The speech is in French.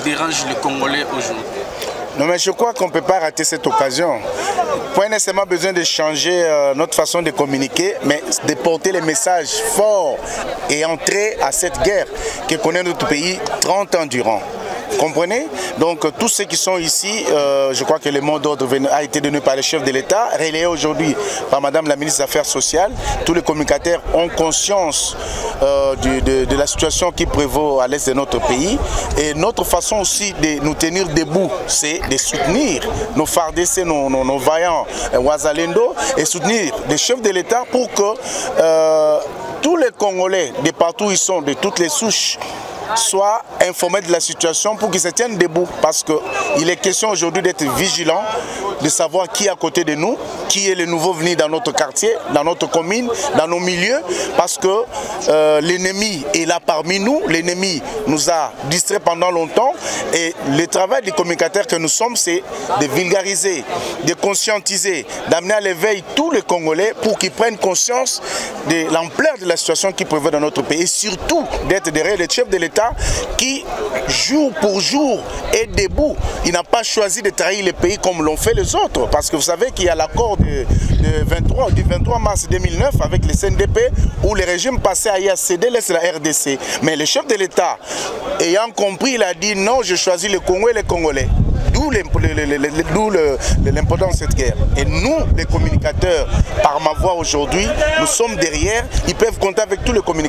dérange les Congolais aujourd'hui? Non, mais je crois qu'on ne peut pas rater cette occasion. Pas nécessairement besoin de changer notre façon de communiquer, mais de porter les messages forts et entrer à cette guerre que connaît notre pays 30 ans durant. Vous comprenez? Donc tous ceux qui sont ici, je crois que le mot d'ordre a été donné par le chef de l'État, relayé aujourd'hui par Madame la ministre des Affaires sociales. Tous les communicateurs ont conscience de la situation qui prévaut à l'est de notre pays. Et notre façon aussi de nous tenir debout, c'est de soutenir nos FARDC, nos vaillants Ouazalendo, et soutenir les chefs de l'État pour que tous les Congolais, de partout où ils sont, de toutes les souches, soient informés de la situation pour qu'ils se tiennent debout. Parce qu'il est question aujourd'hui d'être vigilant, de savoir qui est à côté de nous, qui est le nouveau venu dans notre quartier, dans notre commune, dans nos milieux. Parce que l'ennemi est là parmi nous, l'ennemi nous a distraits pendant longtemps. Et le travail des communicateurs que nous sommes, c'est de vulgariser, de conscientiser, d'amener à l'éveil tous les Congolais pour qu'ils prennent conscience de l'ampleur de la situation qui prévaut dans notre pays. Et surtout d'être derrière les chefs de l'État qui, jour pour jour, est debout. Il n'a pas choisi de trahir le pays comme l'ont fait les autres. Parce que vous savez qu'il y a l'accord du 23 mars 2009 avec le CNDP où le régime passé à céder laisse la RDC. Mais le chef de l'État, ayant compris, il a dit non, je choisis le Congo et les Congolais. D'où l'importance de cette guerre. Et nous, les communicateurs, par ma voix aujourd'hui, nous sommes derrière. Ils peuvent compter avec tous les communicateurs.